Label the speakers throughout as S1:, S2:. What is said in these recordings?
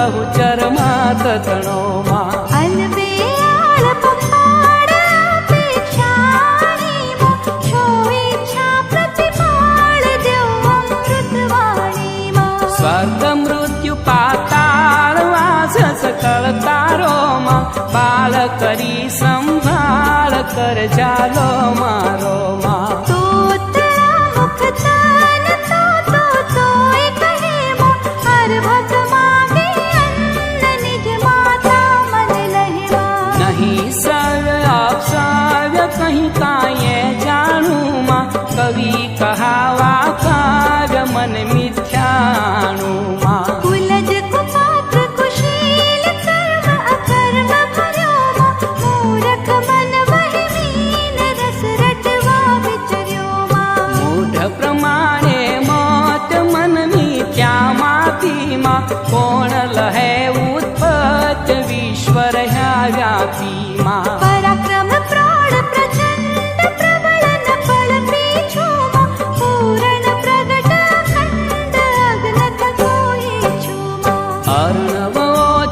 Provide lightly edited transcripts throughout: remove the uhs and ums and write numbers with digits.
S1: बहुचर मात तणो मां
S2: अलबेयाल पपाड़ अपेक्षाणी मां छो इच्छा प्रतिपाल देव अमृतवाणी मां
S1: स्वर्ग मृत्यु पाताल वास सकल तारो मां बाल करी संभाळ कर जालो मारो मां कहीं काये जानू मां कवि कहावा काव्य मन मिथ्याणु मां
S2: कुलज कुपात्र कुशील कर्म अकर्म भर्यो मां मूर्ख मन वहीन रस रटवा विचर्यो मां
S1: मूढ़ प्रमाणे मौत मन मिथ्या माती मां कोण लहे उत्पत्त विश्वर ह्या व्यापी मां
S2: पराक्रम प्रौढ़ प्रचंड प्रबल न बल पीछू मां पूर्ण प्रगट अखंड अग्नत कोई छू मां
S1: अर्णवो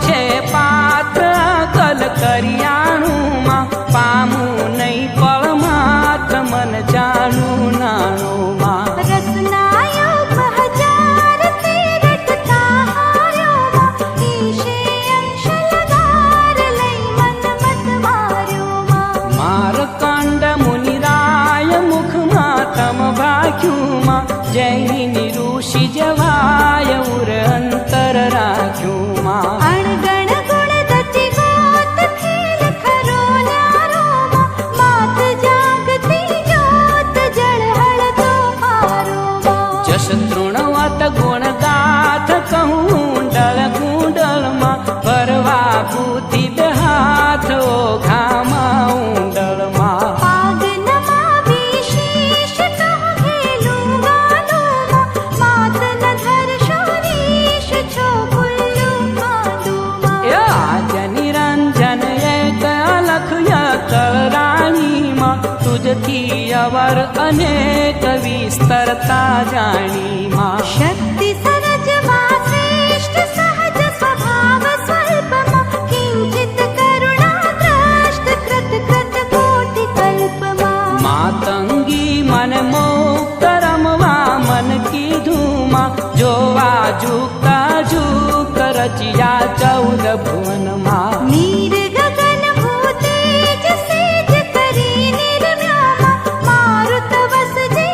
S1: छे पात्र कल करियाणु मां पामू नहीं पल मात्र मन जानू नाणु मां
S2: रसनायोग हजार तीरटता हार्यो मां ईशे अंश लगार लई मन मत मार्यो मां
S1: मारकंड मुनिराय मुख मातम भाख्यू मां जैनी ऋषि जवाय उर अंतर राख्यू मां
S2: अणगण गुण गति गोत खेल खरो न्यारो मां मात जागती ज्योत जल हळतो मारो मां
S1: जश तृणवत गुण गाथ कुंडल कुंडल मां परवा बुद्धि बेहाथ ओघामा उंडल मां
S2: पागनमा विशेष कह खेलू गालो मां मात न धर शोरीश छो कुल्लू कांदू मां
S1: आज निरंजन एक अलख यकल राणी मां तुझथी अवर अनेक विस्तरता जाणी मां
S2: शक्ति सरज मां श्रेष्ठ सहज स्वभाव स्वल्प मां किंचित करुणा द्रष्ट कृत कृत कोटि कल्प मां
S1: मातंगी मन मुक्त रमवा मन की धूमा जोवा झुकता झुक रचिया 14 भुवन मां
S2: नीर गगन भूतेज सेज करी निर्म्यामा मारुत वस जे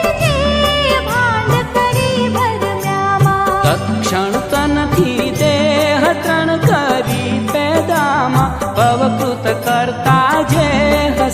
S2: भांड करी भरम्यामा
S1: तत्क्षण तन थी देह तृण करी पैदामा भवकृत करता जे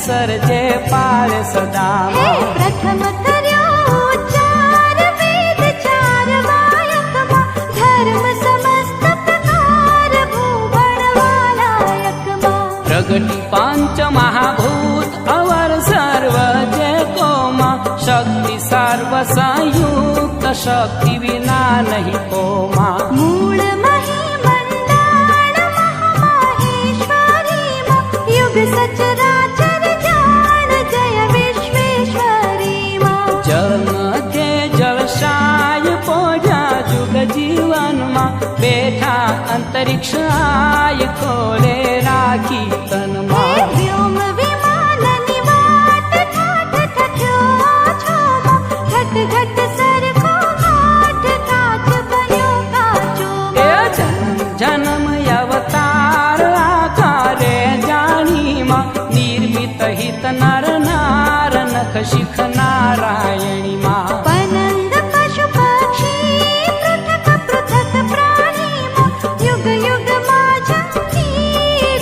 S1: सर्जे पार सदामा
S2: हे प्रथम कर्यो उच्चार वेद चार वायक मां धर्म समस्त प्रकार भूभण वालायक मां
S1: प्रगति पंच महाभूत अवर सर्व जय को मां शक्ति सर्व संयुक्त शक्ति विना नहीं को मां
S2: मूल मही मंडाण महामाहेश्वरी मां युग सचराचर जान जय विश्वेश्वरी मां
S1: जल मध्य जलशाय पोजा जुग जीवन मां बैठा अंतरिक्ष आय खोले राखी तन मां
S2: व्योम विमान निवाट ठाठ ठठ्यो छो मां घट घट सरखो घाट काच बन्यो काचो
S1: ए जन्म जन्म अवतार आकारे जानी मां निर्मित हित नर नार नख शिख नारायणी मां
S2: पनंद पशु पक्षी पृथक पृथक प्राणी मां युग युग माझी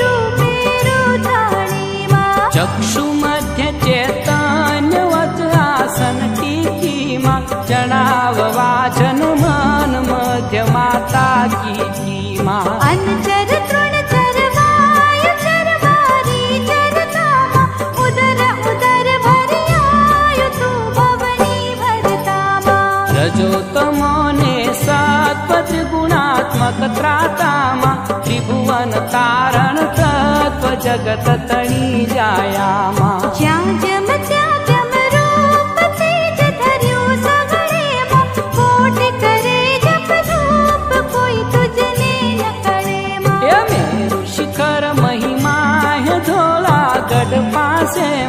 S2: रूपे रूधाणी मां
S1: चक्षु मध्य चैतन्यवत आसन टीकी मां जनाव वाचन मन मध्य माता की मां
S2: अनचर तृण चर वायु चर वारी चर धामा उदर उदर भरियायु तू भवनी भरता मां
S1: रजो तमो ने सत्पथ गुणात्मक त्राता मां त्रिभुवन तारण तत्व जगत तणी जाया मां
S2: ज्यां जम त्या जम रूप तेज धर्यो सगळे मां कोटि करे जप धूप कोई तुझने न करे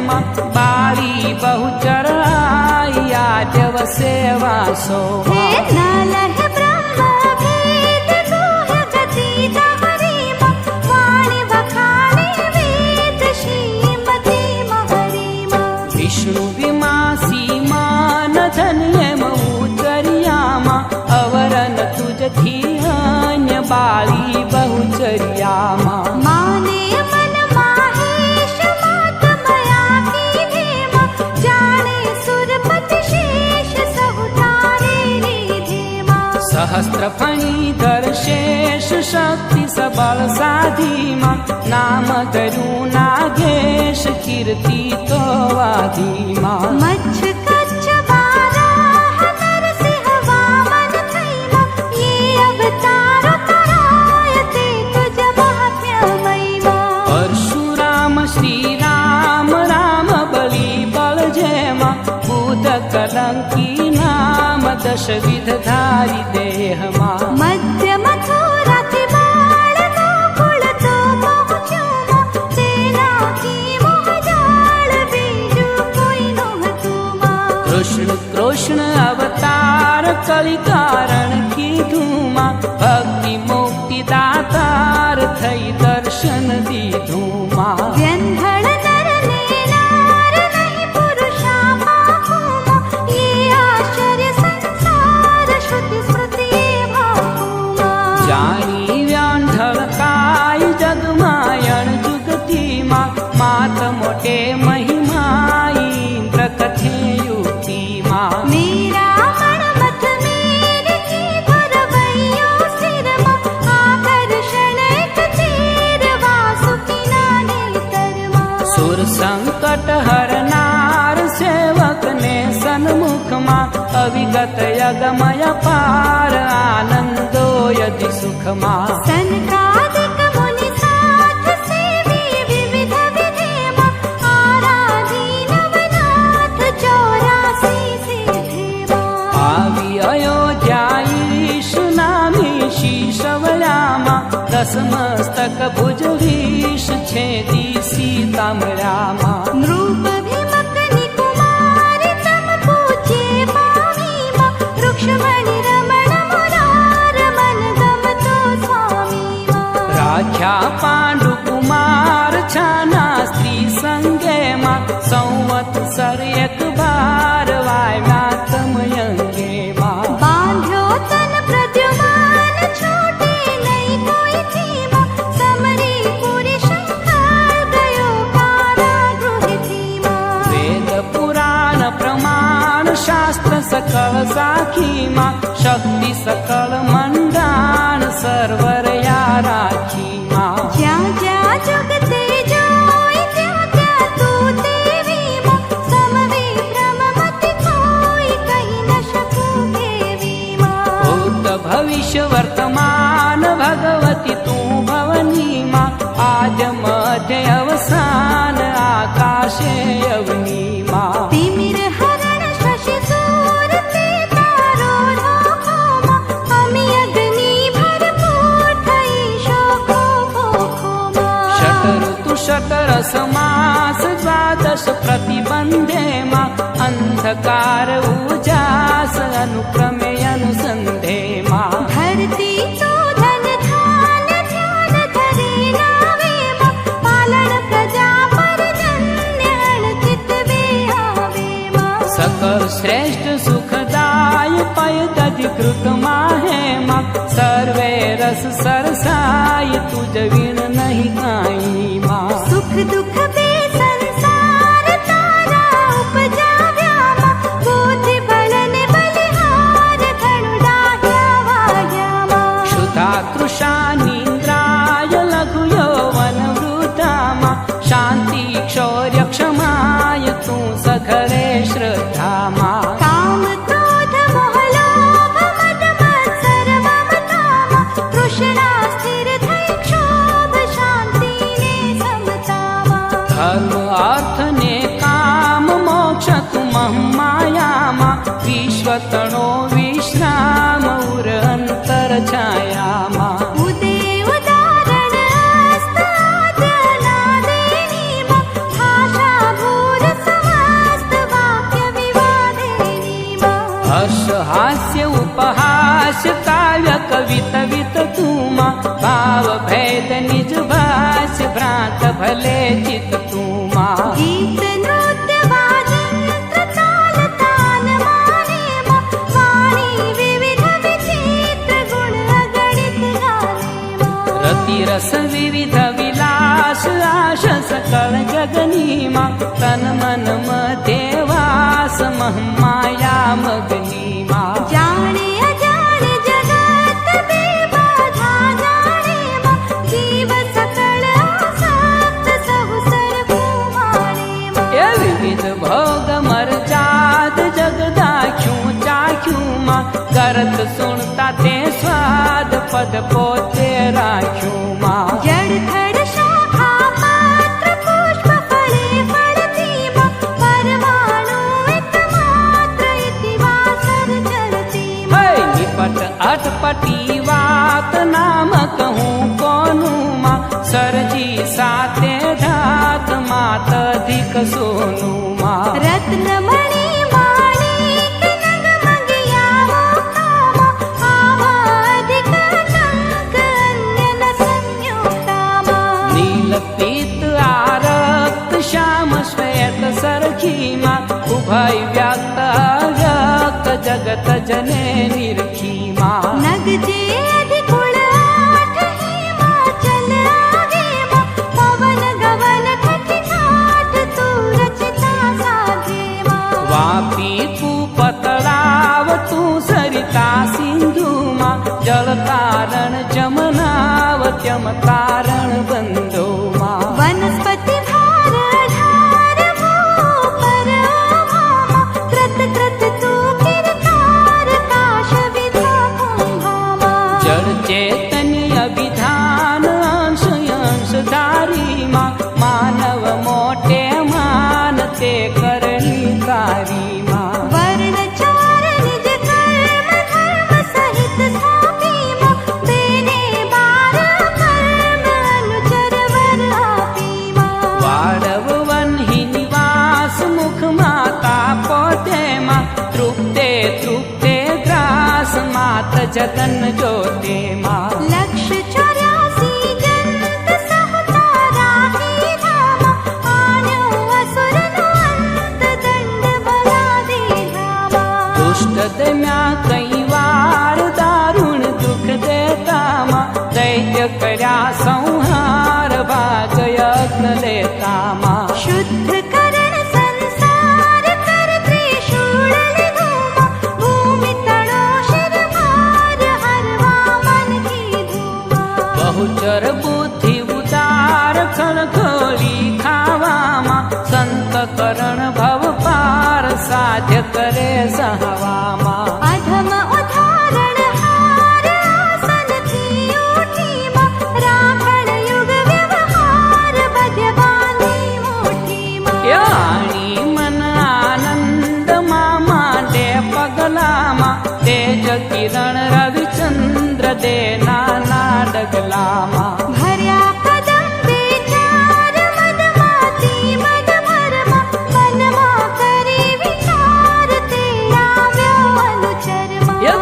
S1: જેમાં બાળી બહુચર યાદવ સેવા
S2: हे
S1: સોવા
S2: नालह ब्रह्म भेद गुह्य गति दहरीमा वाणी वखाणे वेद श्रीमती महरीमा
S1: વિષ્ણુ વિમાસી માન ધન્યમ ઉચરિયામાં અવરન તુજથી અન્ય બાળી બહુચરિયામાં
S2: माने मन माहेश मात मया की धेमा जाने सुरपति शेष सहुतारे निधेमा
S1: સહસ્ત્ર ફણીધર શેષ શક્તિ સબળ સાધીમાં નામ ધર્યું નાગેશ કીર્તિ તો વાધીમાં
S2: मच्छ कच्छ बाराह नरसिंह वामन थैमा ये अवतार कराय ते तुज महात्म्य महिमा
S1: પરશુરામ શ્રી રામ રામ બલી બળ જેમાં બુધ કલંકી નામ દશવિધ ધારી દેહમાં
S2: मध्य मथुराति बाळ गोकुळ तो पहुँच्योमा तेना की मोह जाळ बीजू कोई नोहतुमा
S1: કૃષ્ણ કૃષ્ણ અવતાર કલિકારણ કીધુંમાં ભક્તિ મુક્તિ દાતાર થઈ દર્શન દીધુંમાં
S2: व्यंधळ नर ने नार नहीं पुरुषा पाहुमा ये आश्चर्य संसार श्रुति स्मृति भाकुमा
S1: જાણી વ્યાંઢળ કાય જગમાયણ જુગતીમાં માત મોટે મહિમા ઇન્દ્ર કથે યુક્તિમાં
S2: मेरा मणमथ मेरे की भरवैयो सिरमा आकर्षण एक चेर वासुकी नाने तरमा
S1: સુર સંકટ હરનાર સેવકને સન્મુખમાં અવિગત યગમય પાર આનંદો યતિ સુખમાં
S2: सनकादिक मुनि साथ सेवी विविध विधेमा आराधी नवनाथ 84 सिद्धेमा
S1: આવી અયોધ્યાઈશ નામી શીશવયામાં દસમસ્તક ભુજવીશ છેદી સીતામરામાં
S2: नृप भीमकनि कुमार तम पूज्ये पावीमा वृक्षमणि रमण मुरार मन गमतो स्वामीमा
S1: રાખ્યા પાંડુ કુમાર છાના સ્ત્રી સંગેમાં સંવત્સર એક બાર વાવ્યા તમયંગેમાં
S2: बांध्यो तन प्रद्युमान छोटे नहीं कोई थीमा समरी पुरी शंकर गयो कारागृह थीमा
S1: વેદ પુરાણ પ્રમાણ શાસ્ત્ર સકળ સાખીમાં શક્તિ સકળ મંડાણ સર્વરયા રાખીમાં
S2: ज्या ज्या जुगते जोई त्या त्या तू देवीमा समविक्रम मति कोई कही न शकू केवीमा
S1: ભૂત ભવિષ્ય વર્તમાન ભગવતી તું ભવનીમાં આજ મધ્ય અવસાન આકાશે અવનીમાં
S2: तिमिर हरण शशि सूर ते तारो राखोमा अमि अग्नि भरपूर थई शोको भोखोमा
S1: षटऋतु षटरस मास દ્વાદશ પ્રતિબંધેમાં અંધકાર ઉજાસ અનુક્રમે અનુસંધેમાં
S2: धरती तो धन धान ध्यान धरे नावेमा पालन प्रजा पर जन्य अणचित बेहावेमा
S1: સકળ શ્રેષ્ઠ સુખદાય પય દધિકૃત માહેમાં સર્વે રસ સરસાય તુજ વિણ નહીં કાઈમાં
S2: सुख दुख बे संसार तारा उपजाव्यामा बुद्धि बल ने बलिहार
S1: उपहास काव्य कवित वित तुमा भाव भेद निज भाष भ्रांत भले चित तुमा
S2: गीत नृत्य वाजंत्र ताल तान माने मा वाणी विविध विचित्र गुण अगणित गाने मा
S1: रति रस विविध विलास आश सकल जगनीमा तन मन मध्ये वास महमाया मगनीमा
S2: जाने अजाने जगत बेबाधा जाने मा जीव सकल आसक्त सहु सर्व माने मा
S1: ये विविध भोग मर जात जगदाख्यूं चाख्यूं मा करत सुनता ते स्वाद पद पोते राख्यूं मा
S2: जड़ थड़ शाखा पात्र पुष्प फले फलती मा परमाणु एकमात्र इति वासर चलती मा
S1: है निपट अटपटी वात नाम कहूँ कोनु मा सरजी साते धात मात अधिक सोनु मा
S2: रत्न मणि माणिक नग मंगिया मोक्ता मा आवा अधिक टंक अन्य न संयुक्ता मा
S1: नील पीत आरक्त श्याम श्वेत सरखी मा उभय व्यक्त अव्यक्त जगत जने निरखी मा
S2: नग जे अधिकुल आठ हिमाचल आगे मा पवन गगन घटी ठाठ तू रचिता साधे मा
S1: वापी कुपतलाव तू सरिता सिंधु मा जल तारण जमनावत्यम तारण बंधो मा
S2: वनस्पति भार ढार भूपर भामा कृत कृत तू किरतार काश विधा कुंभामा
S1: जड़ चैतन्य अभिधान अंश अंश धारी मा मानव मोटे मानते करणी कारी मा
S2: वर्ण चार निज कर्म धर्म सहित स्थापी मा देने बार कर्म अनुचर वर आपी मा
S1: वाड़व वन ही निवास मुख माता पोते मा तृप्ते तृप्ते ग्रास मात जगन जोते मा
S2: लक्ष 84 जंत सहता राही धामा आन्यो असुर नो अंत दंड बला दे धामा
S1: दुष्ट दम्या कई वार दारुण दुख देता मा दैत्य कर्या संहार भाग यज्ञ लेता मा
S2: शुद्ध करण संसार कर त्रिशूल धूमा भूमि तणो शिर भार हरवा मन की धूमा
S1: बहुचर बुद्धि उदार खल खोली खावामा संत करण भव पार साध्य करे सहवामा
S2: अधम उदाहरण हार आसन थी उठी मा राखण युग व्यवहार बध्य बांधी मुठी मा
S1: याणी मन आनंद मामा दे पगलामा तेज किरण रविचंद्र दे नाना डगलामा
S2: भर्या कदम बेचार मद माती मद भरमा मन मा करी विचार तेरा व्यो अनुचर मा
S1: ये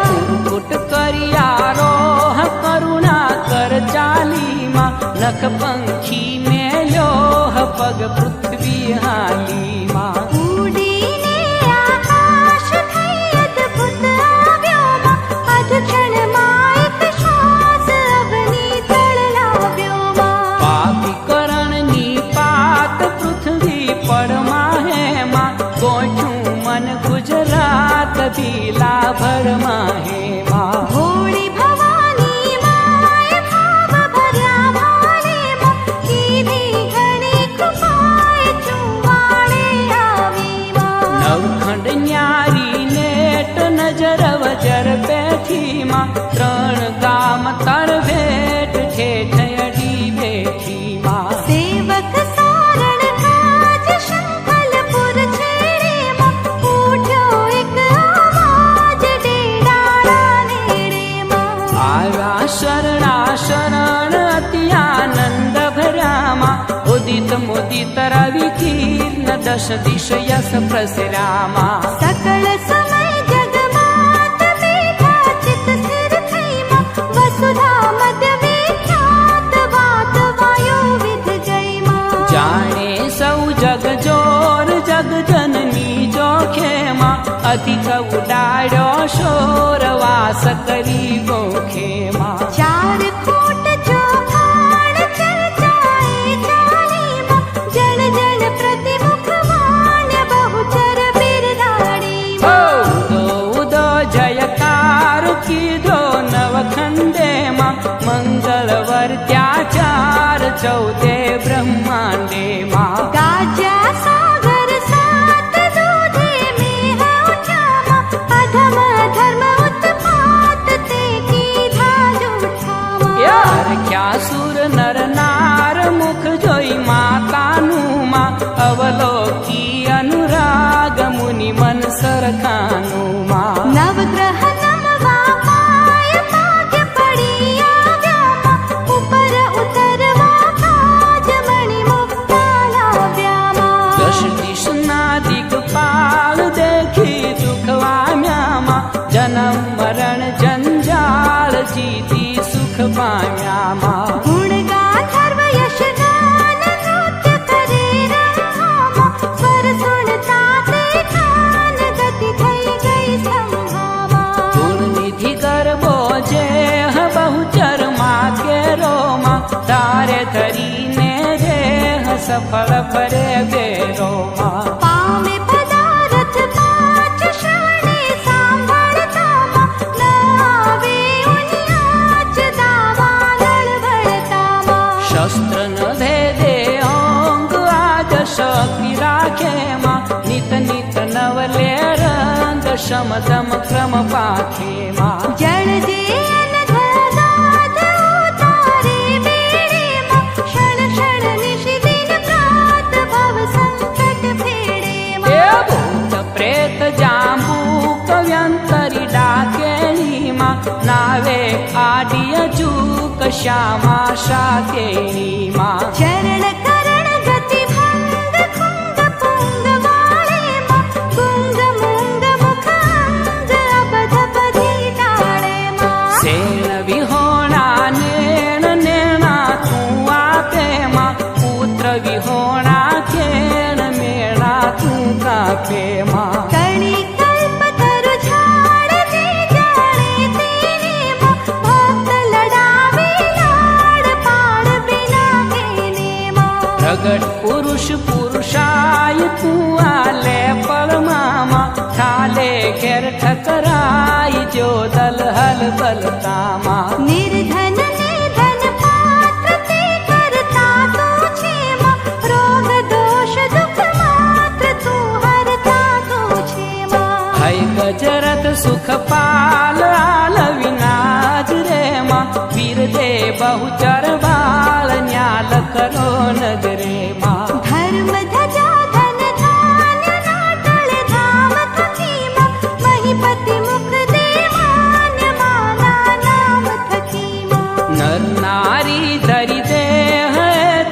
S1: कुट करियारोह करुणा कर चाली मा नख पंखी में लोह पग पृथ्वी हाली मा
S2: उडीने आकाश थई अद्भुत आव्यो मा अधक्षण मा एक श्वास अग्नि तळ लाव्यो मा
S1: पापी करण निपात पृथ्वी परमा है मा गोचू मन गुजरात भीला भरमा है मा
S2: भोळी भवानी माय भाव भर्या भाले मा कीधी घणी कृपाय चुवाड़े आवी मा
S1: नवखंड न्यारी नेट नजर वजर बैठी मा त्रण गाम तर भेट ठेठ अडी बैठी मा
S2: सेवक सारण काज शंखलपुर छेड़े मा उठ्यो एक आवाज डेडाड़ा नेड़े मा
S1: आया शरणा शरण अति आनंद भर्या मा उदित मुदित रवि कीर्ण दश दिश यस प्रसरामा
S2: सकल समय जगमात बेठा
S1: करी गोखेमा।
S2: चार कोट चौहान चर्चाए चालीमा, जन जन प्रतिमुख मान्य बहुचर बिरदाड़ीमा।
S1: उदो उदो जयकार कीधो नवखंडेमा, मंगलवर्त्याचार 14 ब्रह्मांडेमा।
S2: गाज्या सागर सात दूधे मेह उठामा, अधम धर्म उत्पात ते कीधा जूठामा।
S1: यार क्या सुर नर नार मुख जोई मातानुमा, अवलोकी अनुराग मुनि मन सरखानुमा।
S2: नवग्रह नमवा पाय भाग्य पड़िया व्यामा, ऊपर उतरवा काज मणि मुक्ताला व्यामा।
S1: दश दिशना दिक्पाल देखी दुखवा म्यामा, जन्म मरण जंजाल जीती सुख पाम्यामा।
S2: गुण गांधर्व यश गान नृत्य करे रंगामा, स्वर सुनता ते कान गति थई गई संभामा।
S1: गुण निधि गर्भो जेह बहुचर माँ के रोमा, तारे धरी ने रेह सफल भरे बेरोमा।
S2: पामे पदारथ पांच श्रवणे सांभळतामा, न आवे उनि आच दावा लळवळतामा।
S1: शस्त्र न भेदे अंग आज शक्ति राखे मा, नित नित नवले रंग शम दम क्रम पाखे मा।
S2: जड़ जे अनघनाद उतारे बेड़ेमा, क्षण क्षण निशि दिन प्रात भव संकट फेड़ेमा।
S1: ए भूत प्रेत जांबू कव्यंतरी डाकेली मा, नावे आडिय जूक श्यामा शाकेली मा।
S2: चरण करण गति भंग कुंग पुंग वाळेमा, गुंग मुंग मुख अंग अबध बधी टाळेमा।
S1: सेन विहोणा नेण नेणा तू आपे मा, पुत्र विहोणा खेण मेणा तू कापे मा।
S2: कणी कल्प तरु झाड जे जाणे तेनेमा, भक्त लडावे लाड पाड बिना केनेमा।
S1: प्रगट पुरुष पुरुषाय तू आले परमामा, ठाले घेर ठकराई जो दल हल बलतामा।
S2: निर्धन निधन पात्र ते करता तू क्षेमा, रोग दोष दुख मात्र तू हरता तू क्षेमा।
S1: हय गजरथ सुख पाल आल विनाज रे मा, वीर दे बहुचर बाल न्याल करो नगरे मा।
S2: धर्म ध्वजा धन धान्य नाटल धाम थकीमा, महीपति मुख दे मान्य माना नाम थकीमा।
S1: नर नारी धरि देह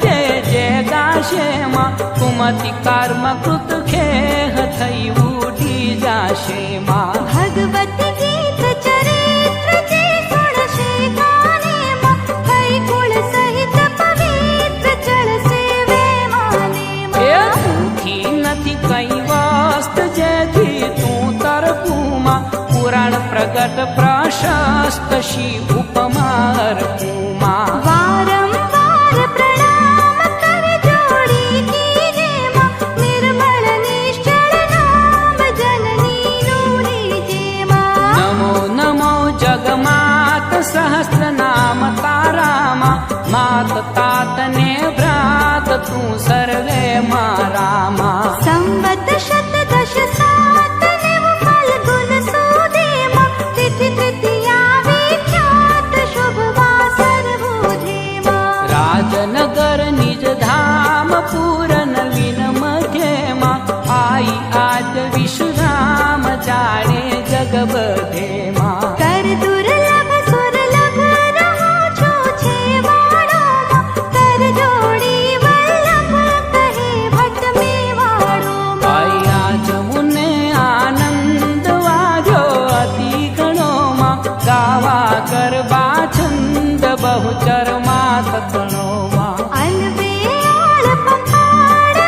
S1: ते जे गाशे मा, कुमति कर्म कृत खेह थई उठी जाशे मा।
S2: भगवती गीत चरित्र जे सुणशे गानेमा, थई कुल सहित पवित्र चल सेवे मानेमा।
S1: ए तूथी नथी कई वस्त जेथी तू तरपुमा, पुराण प्रगट प्रशस्त शी उपमार पुमा।
S2: वारंवार प्रणाम कर जोड़ी कीजेमा, निर्मल निश्चल नाम जननी नूरी जेमा।
S1: नमो नमो जगमात सहस्र नाम तारामा, मात तात ने भ्रात तू सर्वे मारामा।
S2: संवत शत दश सात निव फल्गुन सुदेमा, तिथि तृतीया विख्यात शुभ वासर बुधेमा।
S1: राजनगर निज धाम पूरन विन मध्येमा, आई आज विश्राम जाने जग बधेमा।
S2: कर दुर्लभ सुरलभ रहो छूछे वाड़ोमा, कर जोड़ी वल्लभ कहे भट में वाड़ोमा।
S1: आई आज मुने आनंद वाजो अति गणोमा, गावा गरबा छंद बहुचर मात तणोमा।
S2: अलवेआळ पहाड़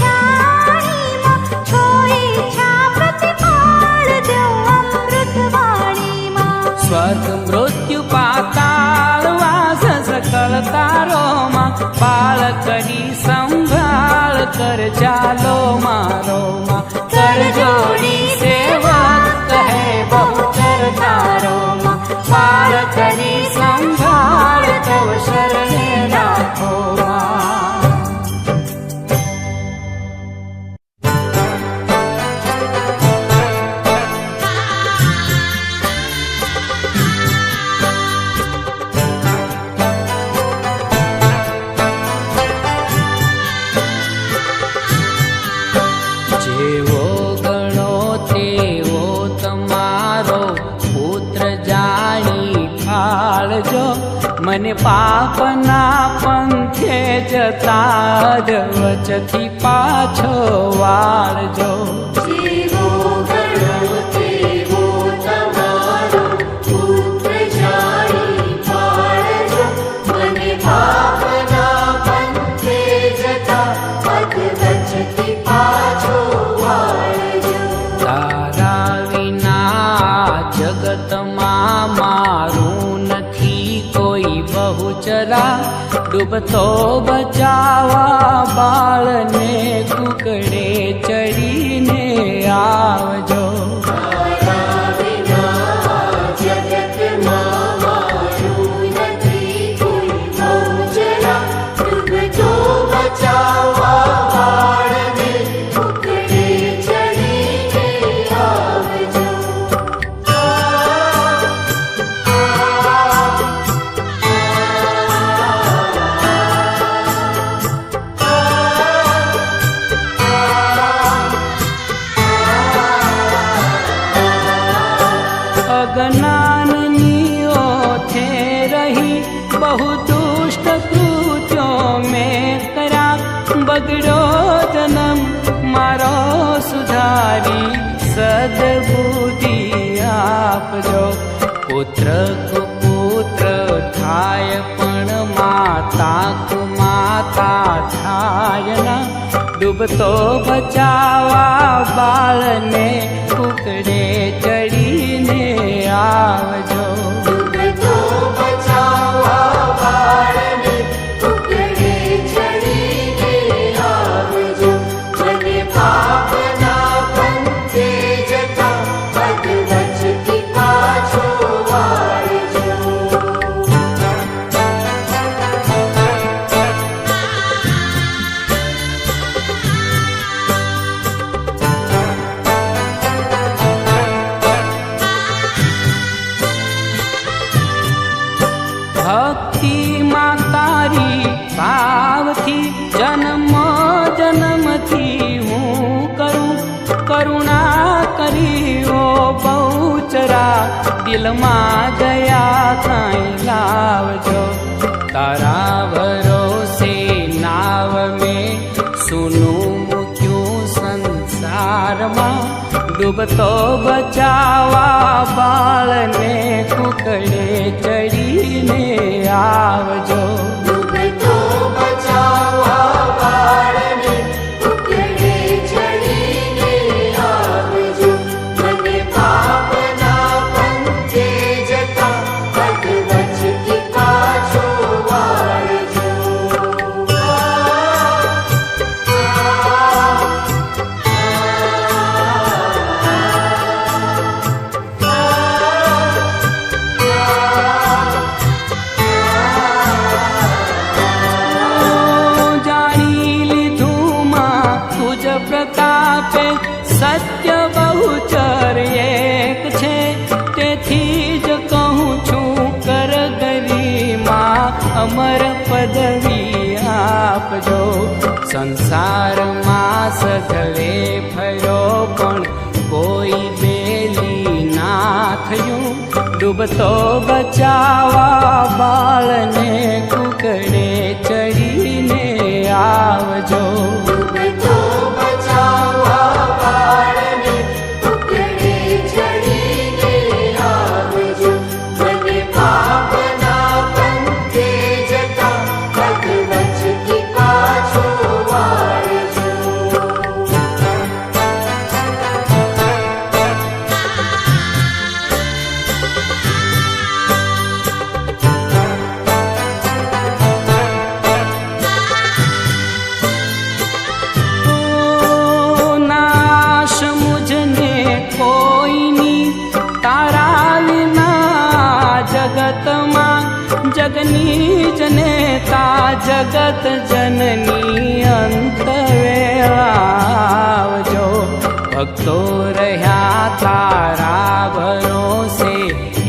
S2: अपेक्षाणीमा, छो इच्छा प्रतिपाळ द्यो अमृत वाणीमा।
S1: સ્વર્ગ મૃત્યુ પાતાળ વાસ સકળ તારોમાં બાળ કરી સંભાળ કર ચાલો મારો માં કર જોડી સેવક કહે બહુચર તારોમાં બાળ કરી સંભાળ તવ શરણે રાખો માં મને પાપના પંથે જતા જ વચથી પાછો વાળજો
S2: જેવો ગણો તેવો તમારો પુત્ર જાણી પાળજો મને પાપના પંથે જતા વચથી પાછો વાળજો
S1: તારા વિના જગતમાં મારું કોઈ બહુચરા ડૂબતો બચાવા બાળને કુકડે ચડીને આવજો સદબુદ્ધિ આપજો પુત્ર કુપુત્ર થાય પણ માતા કુમાતા થાય ના ડૂબતો બચાવા બાળને કુકડે ચડીને આવજો
S2: ડૂબતો બચાવા બાળને કુકડે ચડીને આવજો મને પાપના પંથે જતા વચથી પાછો વાળજો
S1: ભક્તિમાં તારી ભાવથી જન્મ જન્મથી હું કરું કરુણા કરી ઓ બહુચરા દિલમાં દયા કાંઈ લાવજો તારા ભરોસે નાવ મેં સુનું મૂક્યું સંસારમાં ડૂબતો બચાવા બાળને કુકડે ચડીને આવજો
S2: ડૂબતો બચાવા બાળને કુકડે ચડીને આવજો મને પાપના પંથે જતા વચથી પાછો વાળજો
S1: પ્રતાપે સત્ય બહુચર એક છે તેથી જ કહું છું કર ગરીમાં અમર પદવી આપજો સંસારમાં સધવે ફર્યો પણ કોઈ બેલી ના થયું ડૂબતો બચાવા બાળને કુકડે ચડીને આવજો
S2: ડૂબતો બચાવા બાળને કુકડે ચડીને આવજો મને પાપના પંથે જતા વચથી પાછો વાળજો
S1: જગની જનેતા જગત જનની અંત વેળાવજો. ભક્તો રહ્યા તારા ભરોસે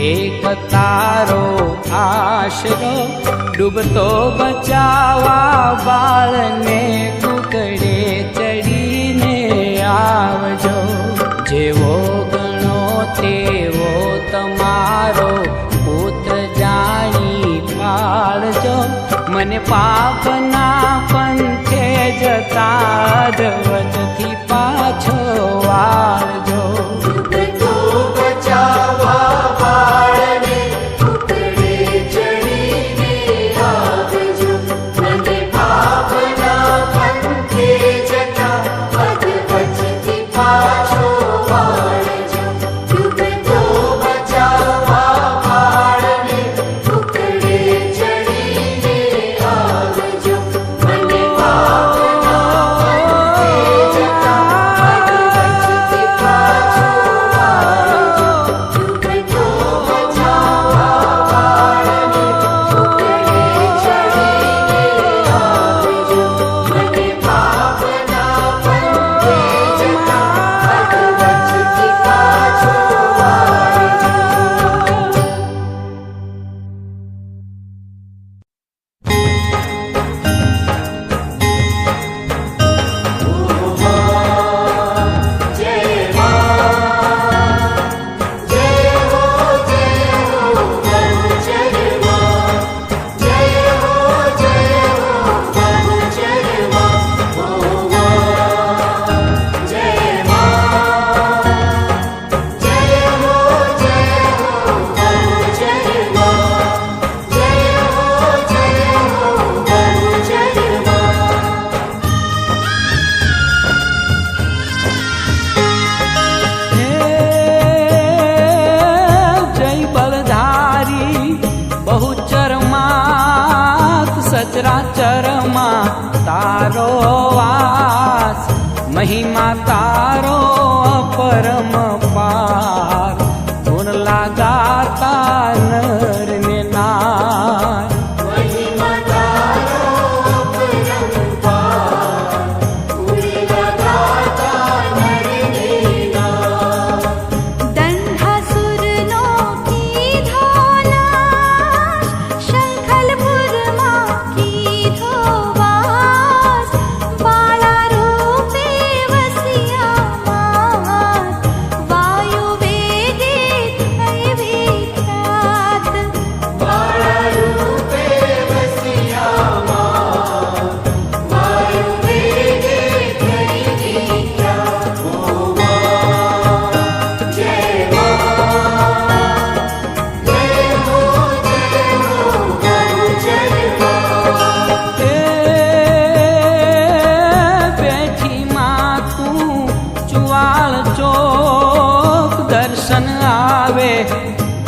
S1: એક તારો આશરો. ડૂબતો બચાવા બાળને કુકડે ચડીને આવજો. જેવો ગણો તેવો તમારો પુત્ર જાણી પાળજો. મને પાપના પંથે જતા જ વચથી પાછો વાળજો. સચરાચરમાં તારો વાસ. મહિમા તારો પરમ પાર. ગુણ લાગાતા નર ને નાર.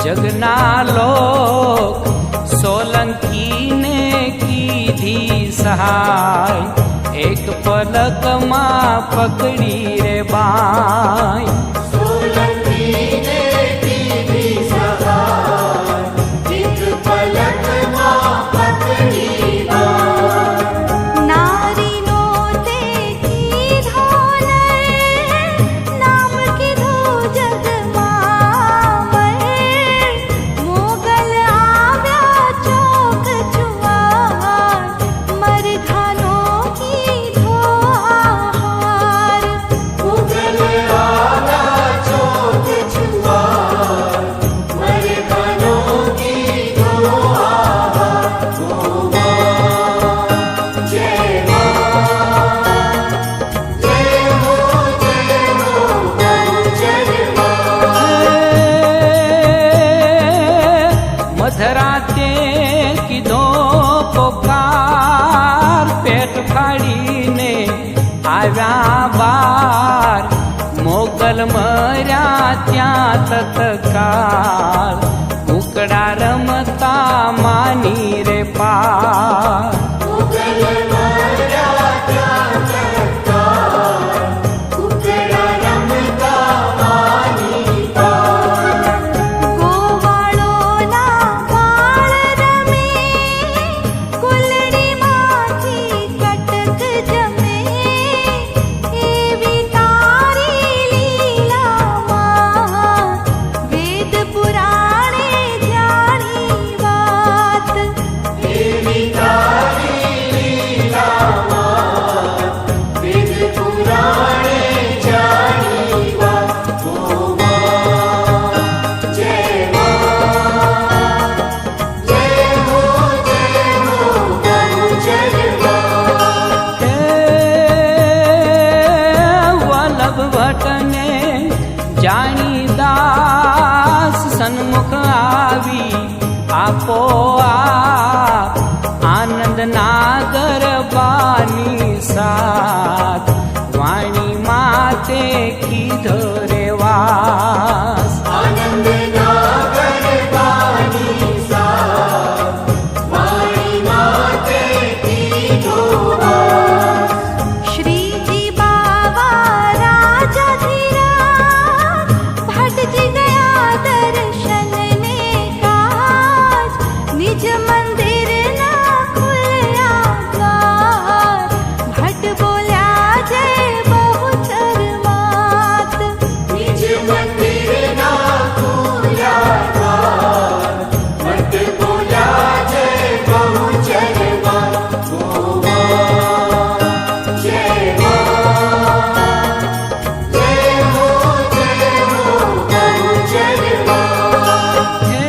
S1: જગના લોક સોલંકીને કીધી સહાય. એક પલકમાં પકડી રે બાય.
S3: સોલંકીને કીધી સહાય. એક પલકમાં પકડી બાય.
S2: નારીનો તે કીધો ને નામ કીધું જગમાં. મોગલ આવ્યા ચોક ચુવાર. મરઘાનો કીધો આહાર.
S3: મોગલ આવ્યા ચોક ચુવાર. મરઘાનો કીધો આહાર. જય
S1: મધરાતે કીધો પોકાર. પેટ ફાડીને આવ્યા બાર. મોગલ મર્યા ત્યાં તત્કાળ. કુકડા રમતા માની રે પાર.
S2: ગોવાળોના બાળ રમે
S1: આવી આપોઆપ આનંદના ગરબાની સાથ વાણી માતે કીધો રે વાસ
S3: આનંદ ના ગરબાની સાથ વાણી માતે કીધો વાસ
S2: श्रीजी बाबा राजाधिराज भटजी गया दर्शन ने काज निज मंदिर ना खुल्या द्वार भट बोल्या जय बहुचर मात
S3: निज मंदिर ना खुल्या द्वार भट बोल्या जय बहुचर मात जय
S1: હે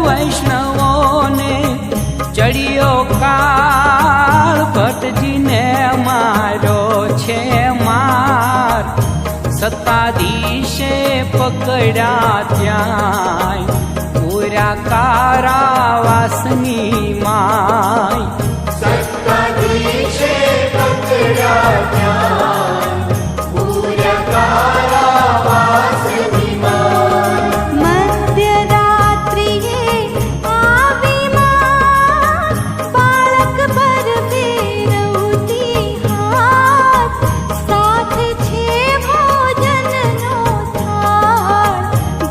S1: વૈષ્ણવોને ચડિયો કાળ ભટજીને માર્યો છે માર સત્તાધીશે પકડ્યા ત્યાં પૂરા કારાવાસની માય
S3: સત્તાધીશે પકડ્યા ત્યાં પૂર્ય કારાવાસની માર
S2: मध्य रात्रिये આવી માં બાળક પર ફેરવતી હાથ સાથે છે ભોજનનો થાળ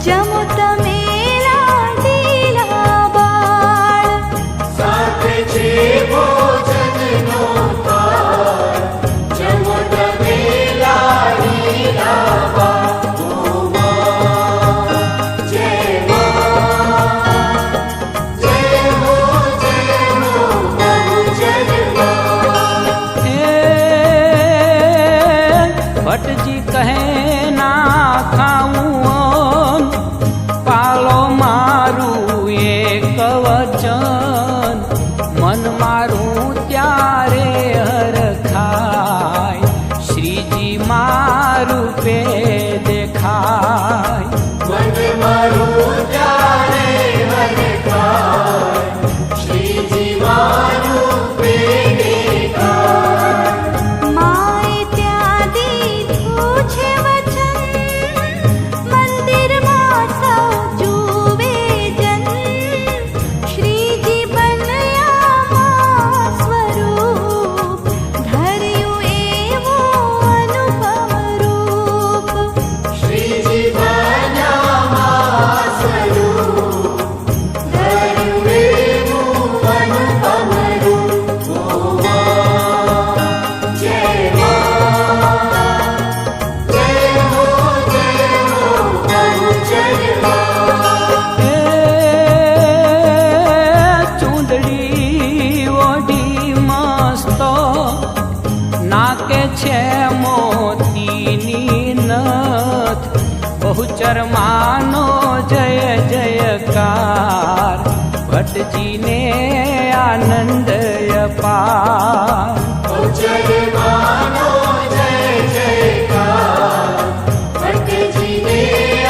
S2: જમો તમે લાડીલા બાળ
S3: સાથે છે ભોજનનો થાળ જમો તમે લાડીલા બાળ જય હો बहुचर मात
S1: હે ભટજી કહે ના ખાવું પાલો મારું એક વચન મન મારું ત્યારે હરખાય શ્રીજી મારું પે દેખાય
S3: मन मारू ત્યારે હરખાય શ્રીજી મારું પે દેખાય
S2: માએ ત્યાં દીધું છે વચન મંદિરમાં સૌ જુએ જન શ્રીજી બન્યા સ્વરૂપ ધર્યું એવું અનુપમ રૂપ
S3: શ્રીજી બન્યા સ્વરૂપ ધર્યું એવું અનુપમ રૂપ જય હો बहुचर मात
S1: હે ચૂંદડી ઓઢી મસ્તો નાકે છે મોતીની નથ બહુચર માનો જય જયકાર ભટજીને આનંદ અપાર
S3: बहुचर मानो जय जयकार भटजीने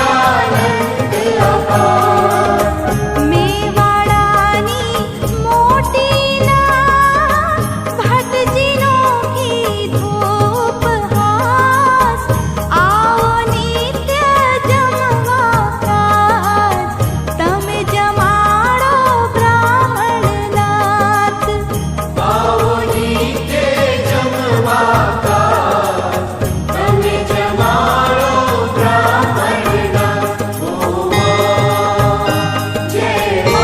S3: आनंद अपार
S2: મેવાડાની મોટીના ભટજીનો કીધો ઉપહાસ આવો નિત્ય જમવા કાજ તમે જમાડો બ્રાહ્મણનાથ
S3: आओ नित्य जमवा काज તમે જમાડો બ્રાહ્મણના જય હો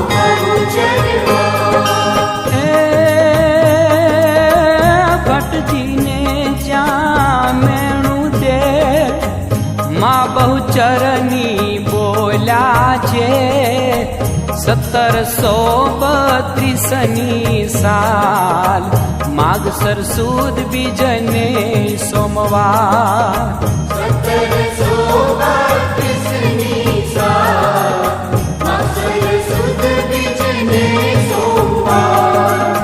S3: बहुचर मात
S1: હે ભટજીને જ્યાં મેણું દે માં બહુચરની બોલ્યા છે 1732ની સાલ માગસર સુદ બીજને સોમવાર
S3: 1732ની સાલ માગસર સુદ બીજને સોમવાર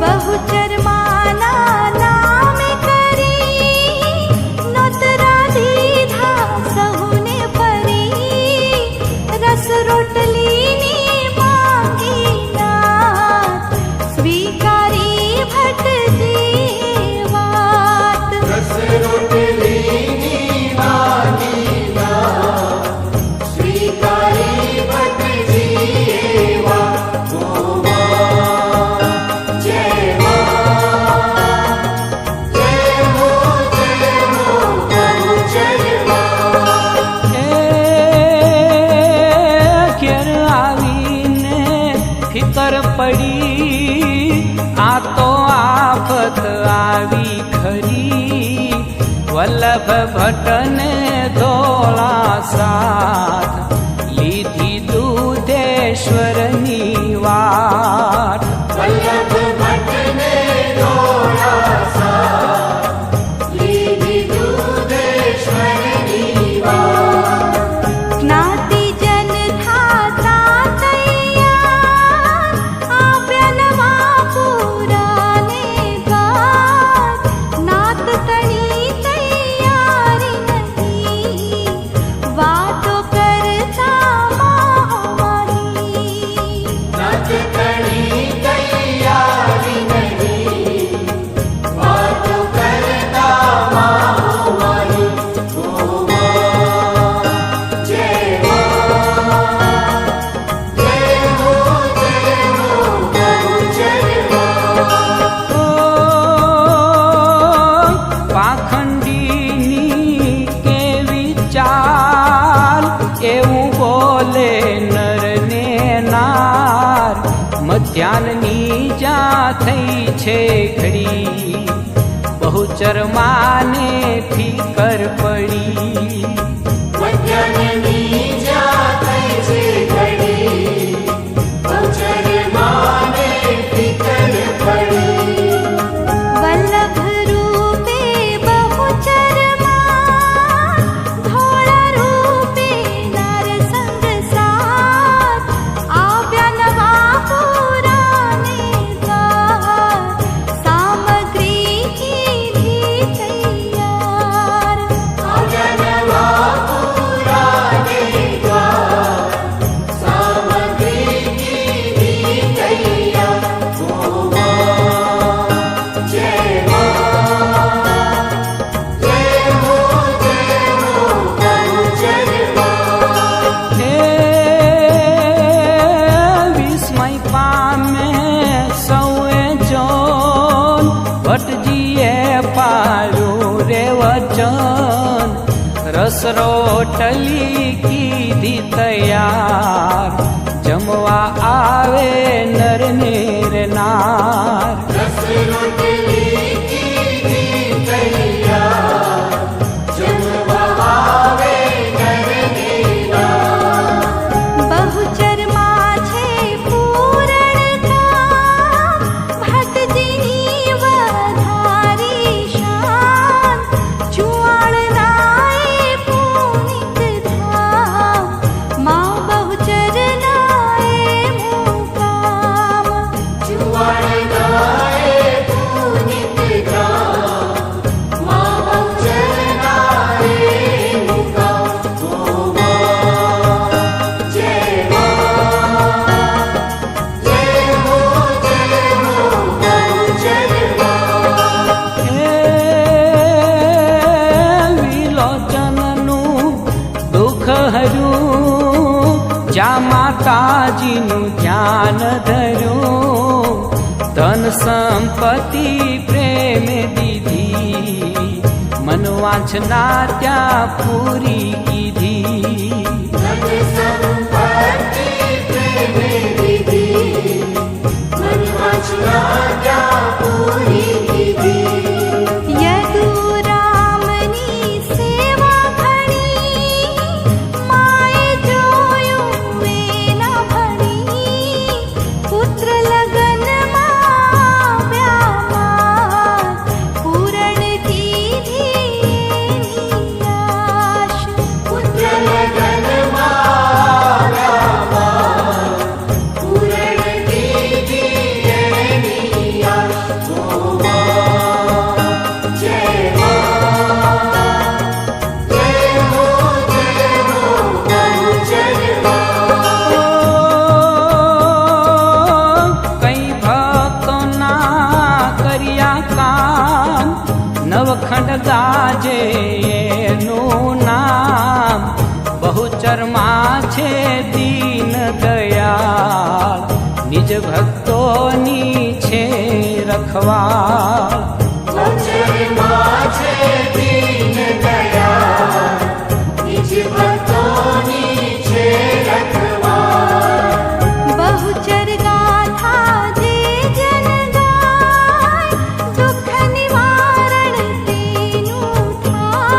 S2: બહુચર માના નામે કરી
S1: વલ્લભ ભટ્ટને ધોળા સાથ લીધી દૂધેશ્વરની વાત.
S3: વલ્લભ ભટ્ટને ધોળા સાથ લીધી દૂધેશ્વરની વાત.
S2: જ્ઞાતિજન થાતા તૈયાર આવ્યા નવા પુરાને દ્વાર. નાત તણી તૈયારી નહીં વાતો કરતા માહી.
S3: નાચ તણી તૈયારી નહીં વાતો કરતા માહી. જય હો
S1: પાખંડીની કેવી ચાલ એવું બોલે નર ને નાર. મધ્યાહ્નની જા થઈ છે ઘડી બહુચરમાને ફિકર પડી.
S3: મધ્યાહ્નની જા થઈ છે ઘડી બહુચરમાને ફિકર પડી.
S2: વલ્લભ રૂપે બહુચરમાં ધોળા રૂપે નરસંગ સાથ આવ્યા નવા પુરાને દ્વાર. સામગ્રી કીધી તૈયાર.
S3: આવ્યા નવા પુરાને દ્વાર. સામગ્રી કીધી તૈયાર. જય હો બહુચરમાં.
S1: હે વિસ્મય પામે સૌએ જોન ભટ્ટજીએ પાડ્યું રે વચન. રસ રોટલી કીધી તૈયાર જમવા આવે નર ને નાર.
S3: રસ રોટલી કીધી તૈયાર જમવા આવે નર ને નાર.
S2: બહુચરમાં છે પૂરણ કામ ભટ્ટજીની વધારી શાન. ચુવાણનાએ પુનિત ધામ માં બહુચરનાએ મુકામ.
S3: જુવાળનાએ પુનિત ધામ માં બહુચરનાએ મુકામ. જય હો બહુચરમાં.
S1: હે વિલોચનનું દુઃખ હર્યું જ્યાં માતાજીનું ધ્યાન ધર્યું. ધન સંપત્તિ પ્રેમે દીધી મન વાંચના ત્યાં પૂરી કીધી.
S3: ધન સંપત્તિ પ્રેમે દીધી મન વાંચના ત્યાં પૂરી કીધી.
S2: યદુરામની સેવા ઘણી માએ જોયું એના ભણી. પુત્ર લગનમાં આવ્યા પૂરણ કીધી એની આશ.
S3: પુત્ર લગનમાં આવ્યા પૂરણ કીધી એની આશ. જય હો બહુચરમાં.
S1: કઈ ભક્તોના કર્યા કામ નવખંડ ગાજે એનું નામ. બહુચરમાં છે દીન દયાળ નિજ ભક્તોની છે રખવાળ.
S3: બહુચરમાં છે દીન દયાળ નિજ ભક્તોની છે રખવાળ.
S2: બહુચર ગાથા જે જન ગાય દુઃખ નિવારણ તેનું થાય.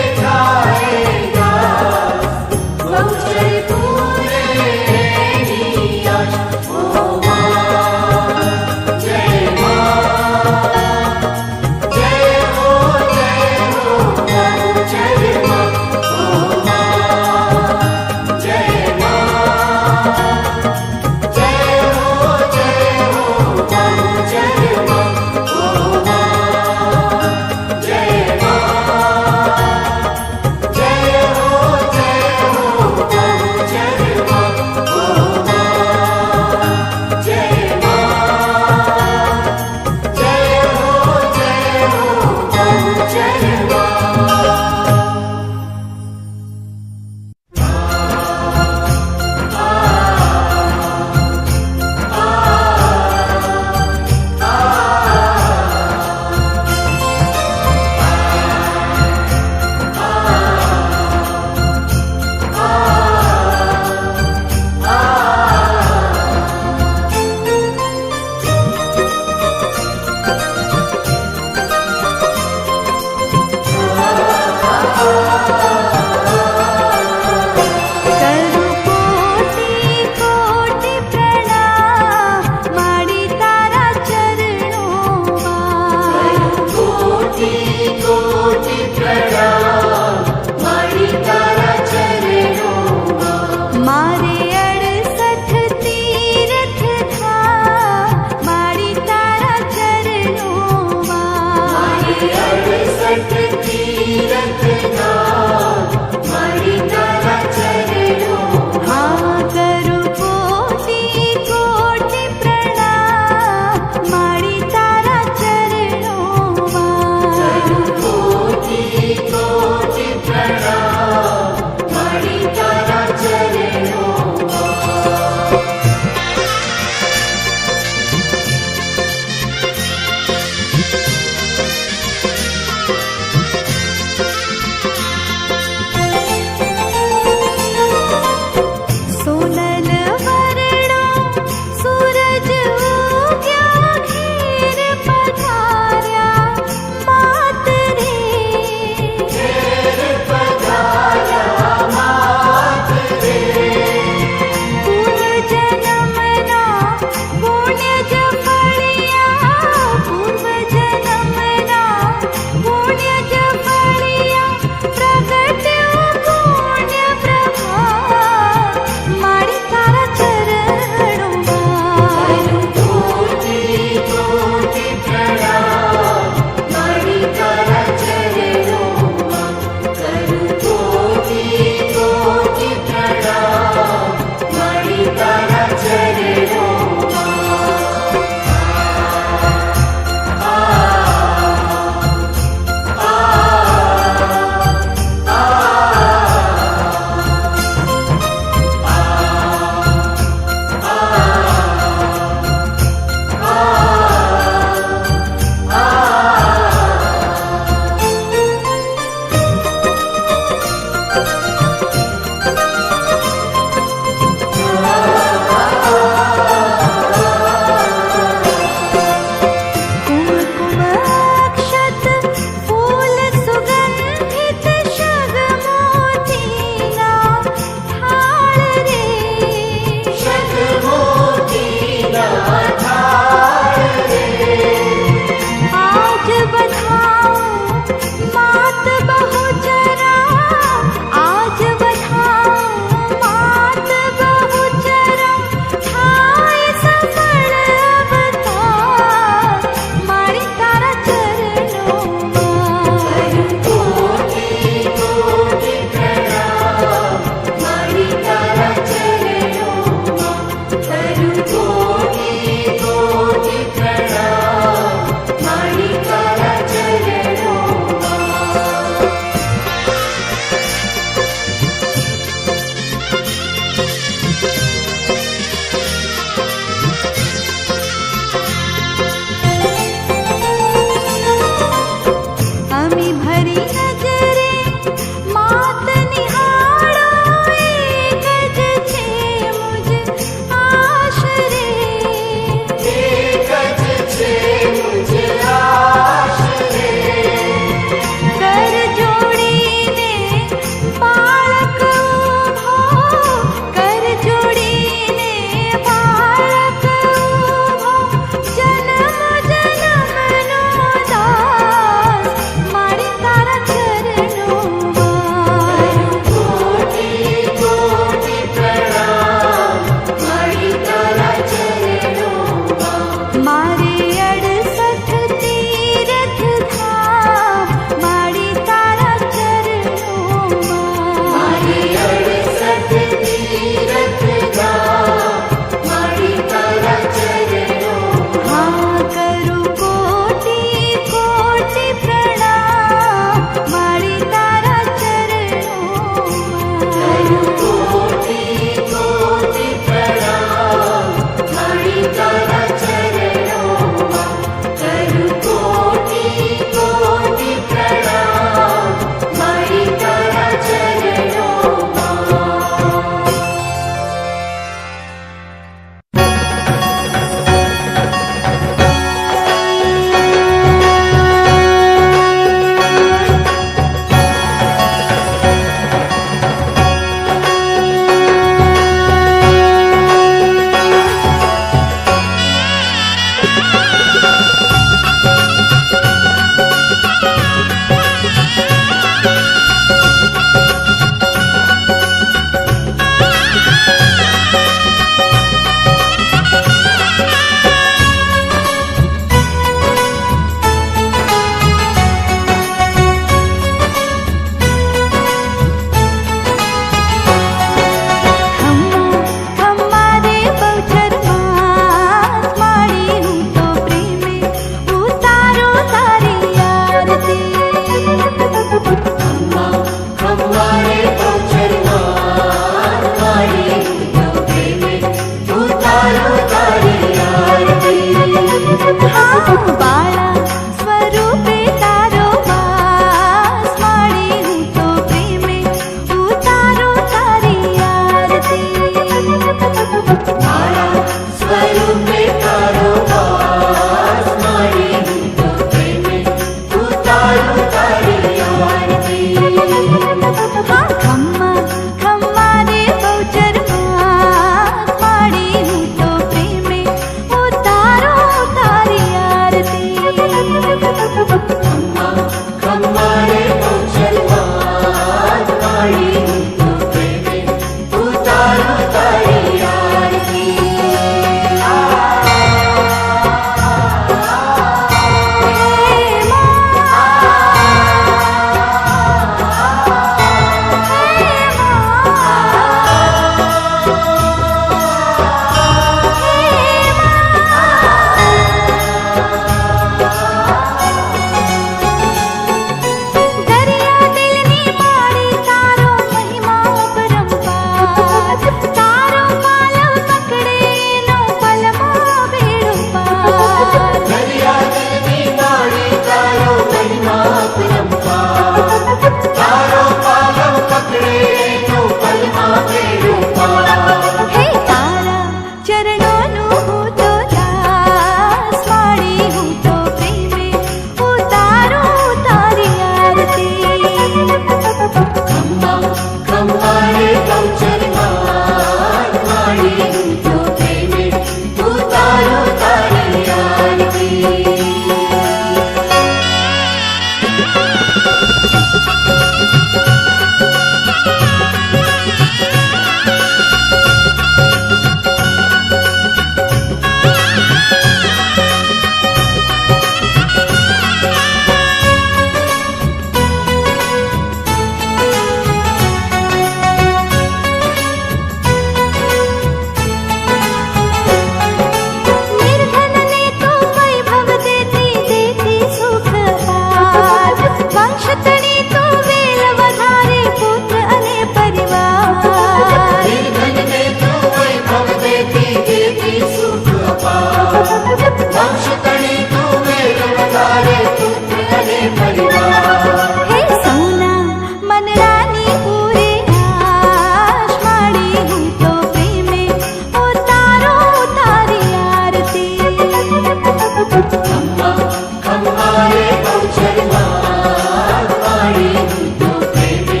S3: માડી તો પ્રેમે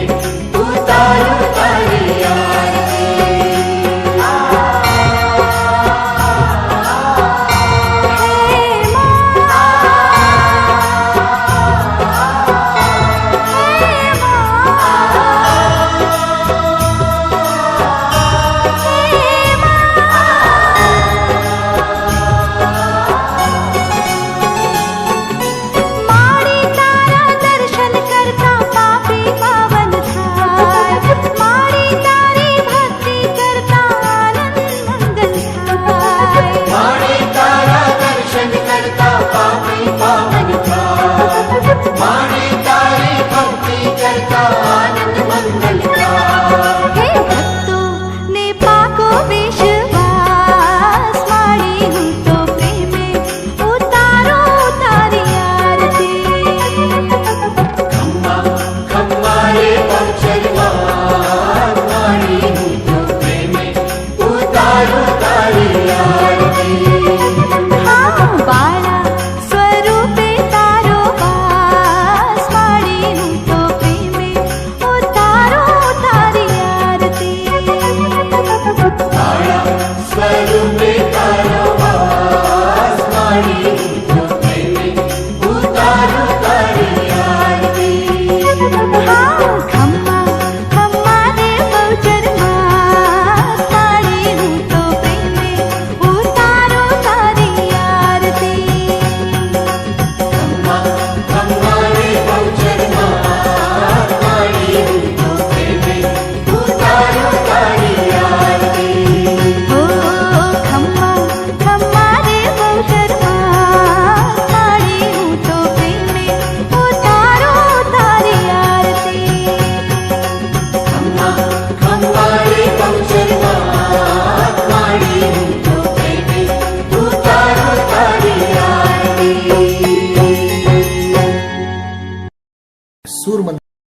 S3: ઉતારું તારી આરતી
S2: માડી તારા દર્શન કરતા પાપી પાવન થાય માડી તારી ભક્તિ કરતા આનંદ મંગલ થાય
S3: માડી તારા દર્શન કરતા પાપી પાવન થાય માડી તારી ભક્તિ કરતા આનંદ